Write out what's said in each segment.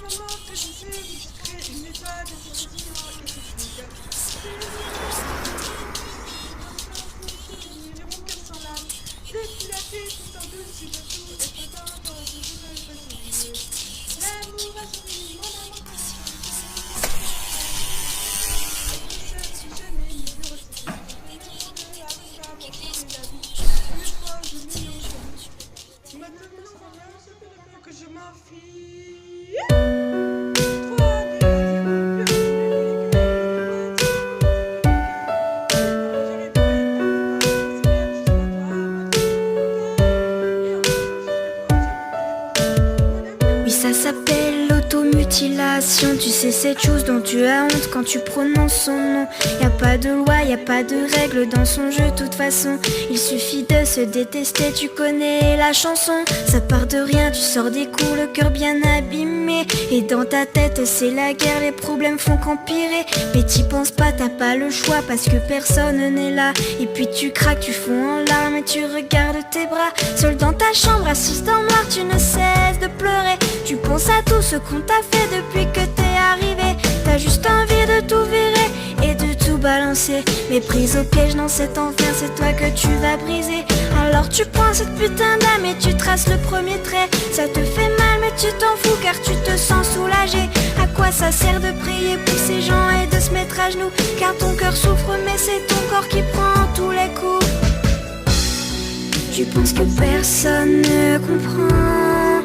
moment que je sais où je crée une étoile de ce sentiment et ce truc. C'est le et mon cœur s'enlame. Depuis la pluie, tout en dessus de tout, et pourtant, quand je ne peux sourire. L'amour a souri, mon amour a si je n'ai ni bureau, c'est que je avec la mort et la vie. Une fois, je m'y ai maintenant, ça vient, c'est pour le mieux que je m'enfuis. Oui, ça s'appelle l'automutilation. Tu sais, cette chose dont tu as honte quand tu prononces son nom. Y a pas de loi, y a pas de règle dans son jeu, de toute façon. Il suffit de se détester, tu connais la chanson. Ça part de rien, tu sors des cours, le cœur bien abîmé. Et dans ta tête, c'est la guerre, les problèmes font qu'empirer. Mais t'y penses pas, t'as pas le choix parce que personne n'est là. Et puis tu craques, tu fonds en larmes et tu regardes tes bras. Seul dans ta chambre, assise dans le noir, tu ne cesses de pleurer. Tu penses à tout ce qu'on t'a fait depuis que t'es arrivé. T'as juste envie de tout virer et de tout balancer. Mais prise au piège dans cet enfer, c'est toi que tu vas briser. Alors tu prends cette putain d'âme et tu traces le premier trait. Ça te fait mal mais tu t'en fous car tu te sens soulagé. À quoi ça sert de prier pour ces gens et de se mettre à genoux? Car ton cœur souffre mais c'est ton corps qui prend tous les coups. Tu penses que personne ne comprend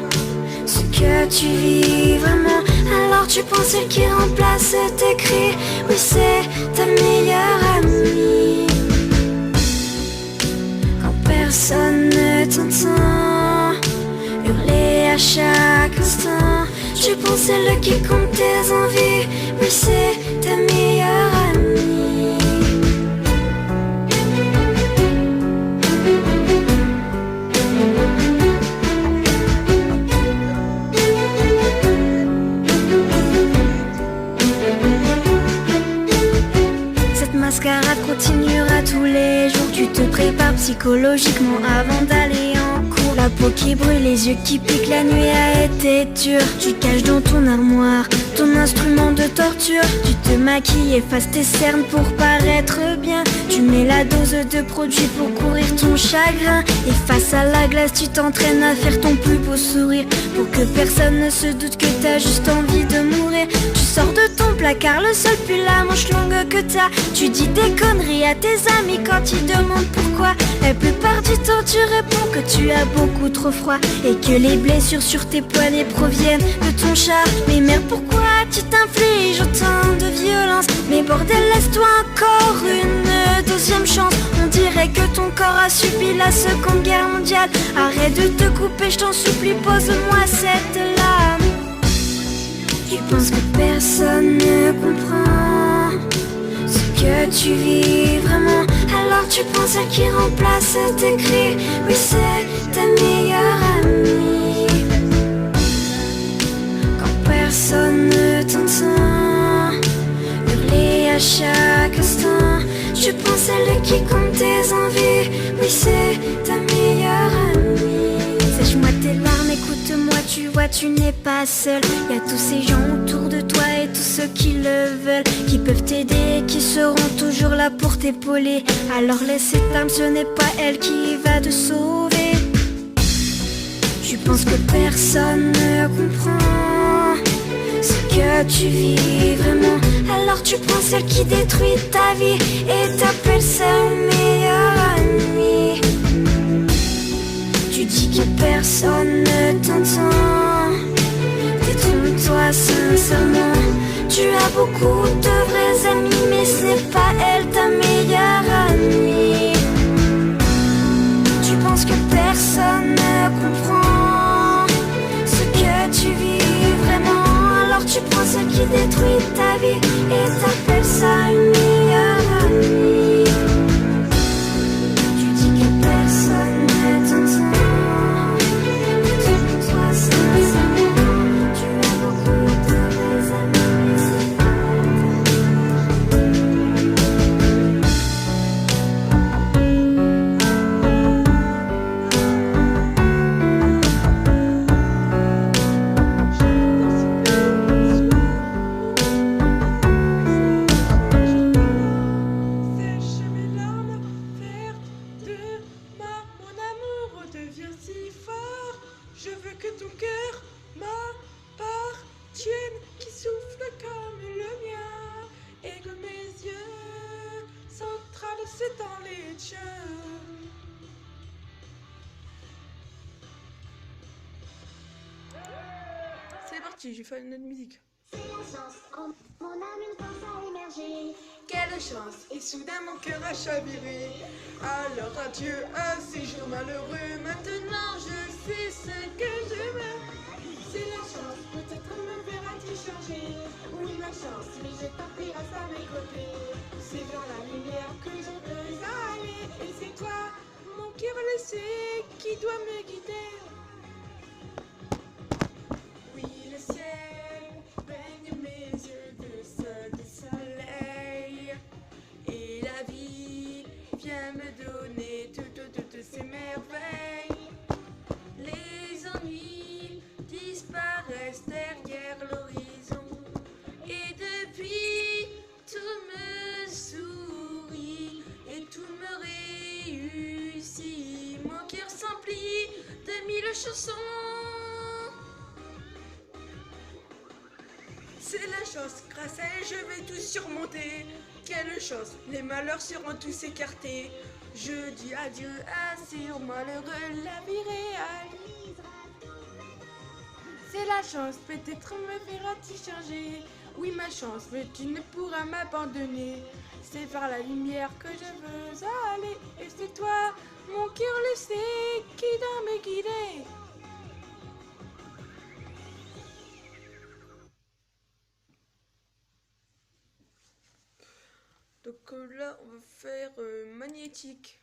ce que tu vis vraiment. Alors tu penses celle qui remplace tes cris. Oui, c'est ta meilleure amie. Quand personne ne t'entend hurler à chaque instant, tu penses celle qui compte tes envies. Oui, c'est ta meilleure amie. Mascarade continuera tous les jours. Tu te prépares psychologiquement avant d'aller en cours. La peau qui brûle, les yeux qui piquent, la nuit a été dure. Tu caches dans ton armoire ton instrument de torture. Tu te maquilles, effaces tes cernes pour paraître bien. Tu mets la dose de produit pour courir ton chagrin. Et face à la glace, tu t'entraînes à faire ton plus beau sourire pour que personne ne se doute que t'as juste envie de mourir. Tu sors de ton placard, le seul puis la manche longue que t'as. Tu dis des conneries à tes amis quand ils demandent pourquoi. La plupart du temps tu réponds que tu as beaucoup trop froid et que les blessures sur tes poignets proviennent de ton char. Mais merde, pourquoi tu t'infliges autant de violence? Mais bordel, laisse-toi encore une deuxième chance. On dirait que ton corps a subi la Seconde Guerre mondiale. Arrête de te couper, je t'en supplie, pose-moi cette lame. Tu penses que personne ne comprend ce que tu vis vraiment. Alors tu penses à qui remplace tes cris. Oui, c'est ta meilleure amie. Quand personne ne t'entend hurler à chaque instant, tu penses à elle qui compte tes envies. Oui, c'est ta meilleure amie. Sèche-moi tes larmes, écoute-moi, tu vois, tu n'es pas seul. Y a tous ces gens autour de toi et tous ceux qui le veulent, qui peuvent t'aider, qui seront toujours là pour t'épauler. Alors laisse cette âme, ce n'est pas elle qui va te sauver. Tu penses que personne ne comprend ce que tu vis vraiment. Alors tu prends celle qui détruit ta vie et t'appelles ça une meilleure amie. Tu dis que personne ne t'entend. Détrompe-toi sincèrement. Tu as beaucoup de vrais amis, mais ce n'est pas elle ta meilleure amie. Tu penses que personne ne comprend ce que tu vis vraiment. Alors tu prends ce qui détruit ta vie et t'appelles ça une meilleure amie. Tu dis que personne ne t'entend. Détrompe-toi sincèrement. Tu as beaucoup de vrais amis, mais c'est pas dans les tiens. C'est parti, j'ai fait une autre musique. C'est la chance, en mon âme une force a émergé. Quelle chance, et soudain mon cœur a chaviré. Alors adieu à ces jours malheureux, maintenant je sais ce que je veux. C'est la chance, peut-être me verras-tu changer. Oui ma chance, mais je t'en prie reste à mes côtés. C'est vers la lumière que je veux aller. Et c'est toi, mon cœur le sait, qui doit me guider. Oui le ciel baigne mes yeux de soleil. Et la vie vient me donner toutes ces merveilles. Les ennuis disparaissent derrière l'horizon. Et depuis, tout me sourit et tout me réussit. Mon cœur s'emplit de 1000 chansons. C'est la chance, grâce à elle je vais tout surmonter. Quelle chance, les malheurs seront tous écartés. Je dis adieu à ces malheureux, la vie réalisera. C'est la chance, peut-être me verras-tu changer. Oui ma chance, mais tu ne pourras m'abandonner. C'est vers la lumière que je veux aller. Et c'est toi, mon cœur le sait, qui doit me guider. Donc là, on va faire magnétique.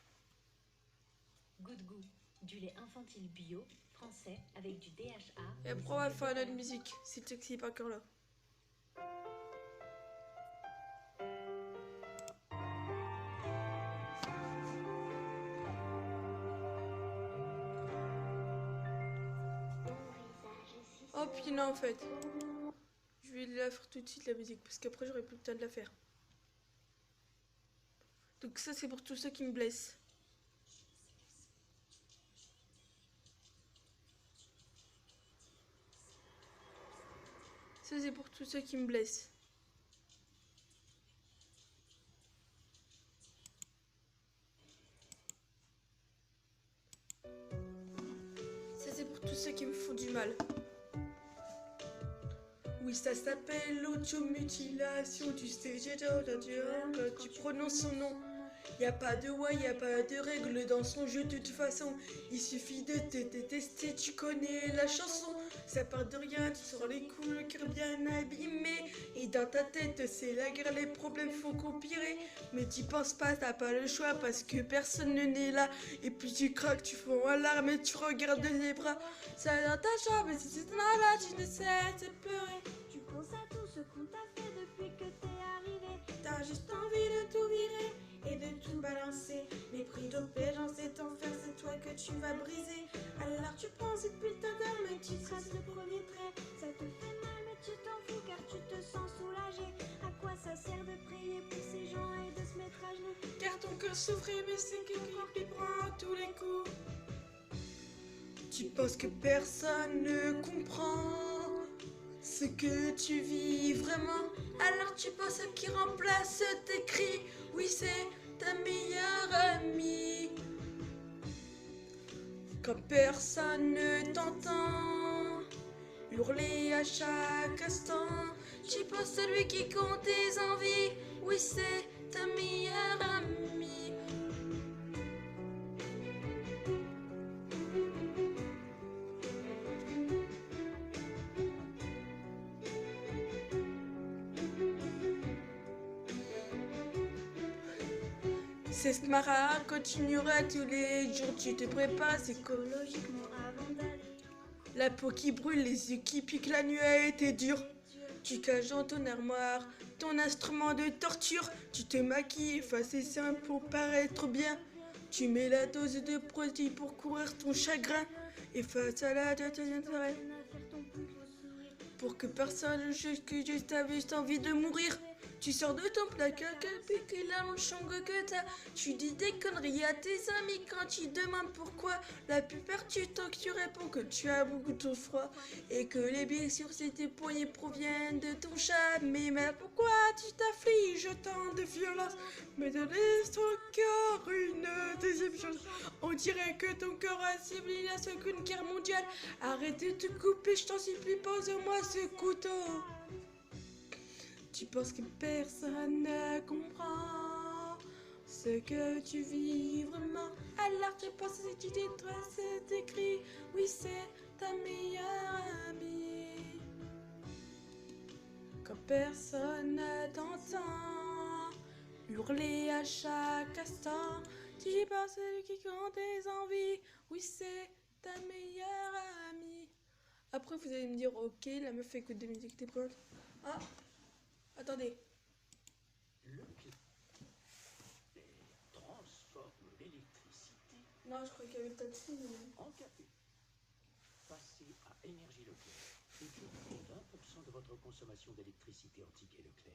Good Goût, du lait infantile bio, français, avec du DHA. Et après, on va faire notre musique, si c'est pas encore là. Oh, puis non, en fait. Je vais la faire tout de suite, la musique, parce qu'après, j'aurai plus le temps de la faire. Donc ça, c'est pour tous ceux qui me blessent. Ça, c'est pour tous ceux qui me blessent. Ça, c'est pour tous ceux qui me font du mal. Oui, ça s'appelle automutilation. Tu sais, j'ai quand tu prononces son nom. Y a pas de loi, y a pas de règle dans son jeu de toute façon. Il suffit de te détester, tu connais la chanson. Ça part de rien, tu sors les coups, le cœur bien abîmé. Et dans ta tête, c'est la guerre, les problèmes font qu'empirer. Mais t'y penses pas, t'as pas le choix parce que personne n'est là. Et puis tu craques, tu fais alarme et tu regardes les bras. Ça dans ta chambre, et si c'est là, tu ne cesses de pleurer. Tu penses à tout ce qu'on t'a fait depuis que t'es arrivé. T'as juste envie de tout virer et de tout balancer. Les prix d'opé dans cet enfer, c'est toi que tu vas briser. Alors tu penses depuis tout à l'heure, mais tu Trace le premier trait, ça te fait mal mais tu t'en fous car tu te sens soulagé. À quoi ça sert de prier pour ces gens et de se mettre à genoux? car ton cœur souffre, mais c'est qui prend tous les coups. Tu penses que personne ne comprend ce que tu vis vraiment. Alors tu penses qui remplace tes cris. Oui, c'est ta meilleure amie. Quand personne ne t'entend hurler à chaque instant, tu penses à celui qui compte tes envies. Oui, c'est ta meilleure amie. C'est ce marin continuera tous les jours. Tu te prépares psychologiquement Avant d'aller la peau qui brûle, les yeux qui piquent, la nuit a été dure. Tu caches dans ton armoire ton instrument de torture. Tu te maquilles, effaces et seins pour paraître bien. Tu mets la dose de produit pour courir ton chagrin. Et face à la tête, à faire ton plus beau sourire. pour que personne juge que je t'avais juste envie de mourir. Tu sors de ton placard, piqué là dans le chambre que t'as. Tu dis des conneries à tes amis quand tu demandes pourquoi. La plupart du temps que tu réponds que tu as beaucoup de froid et que les blessures sur tes poignets proviennent de ton chat. Mais pourquoi tu t'affliges autant de violence? Mais de ton cœur une deuxième chose. On dirait que ton corps a ciblé la seconde guerre mondiale. Arrête de te couper, je t'en supplie, pose-moi ce couteau. Tu penses que personne ne comprend ce que tu vis vraiment. Alors tu penses que tu détruis cet écrit. Oui, c'est ta meilleure amie. Quand personne ne t'entend hurler à chaque instant, tu penses que celui qui compte tes envies. Oui, c'est ta meilleure amie. Après, vous allez me dire, ok, la meuf écoute des musiques des potes. Ah, attendez. Le clé transforme l'électricité Non, je crois qu'il y avait peut-être une. en café. Passez à Énergie Leclerc et profitez d'1% de votre consommation d'électricité en ticket Leclerc.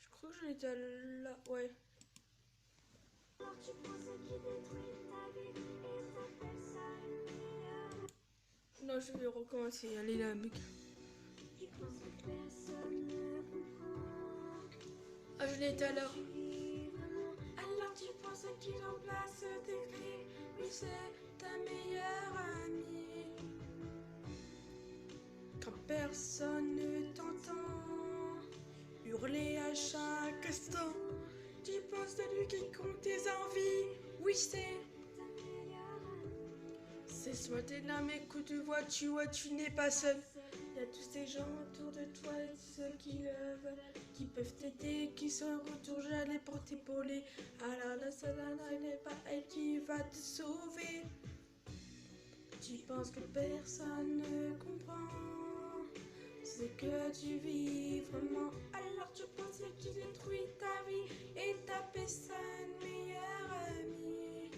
Je crois que j'en étais là, ouais. Alors tu penses qu'il détruit ta vie et t'appelles ça une meilleure. Non, je vais recommencer. Allez là, mec. Tu penses que personne ne comprend. Ah, je l'étais là. Tu vis vraiment. Alors tu penses qu'il remplace tes cris. Oui, c'est ta meilleure amie. Quand personne ne t'entend hurler à chaque instant, tu penses de lui qui compte tes envies. Oui, c'est Ta meilleure amie. cesse-moi tes larmes, écoute, tu vois, tu n'es pas seul. Il y a tous ces gens autour de toi et tous ceux qui le veulent, qui peuvent t'aider, qui sont retour j'allais pour t'épauler. Alors la seule n'est pas elle qui va te sauver. Tu penses que personne ne comprend ce que tu vis vraiment. Alors tu penses que tu détruis ta vie et ta personne meilleure amie.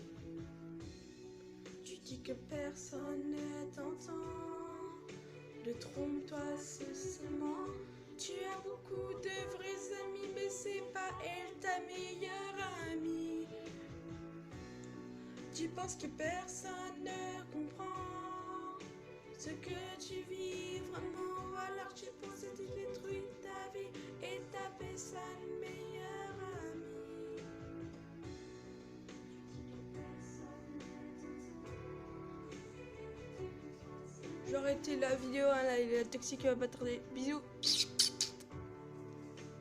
Tu dis que personne ne t'entend. Ne trompe-toi, c'est seulement. Tu as beaucoup de vrais amis, mais c'est pas elle ta meilleure amie. Tu penses que personne ne comprend ce que tu vis vraiment. Alors tu penses que tu détruis ta vie et ta personne meilleure amie. Je vais arrêter la vidéo, hein, là, il est toxique, il va pas tarder. Bisous.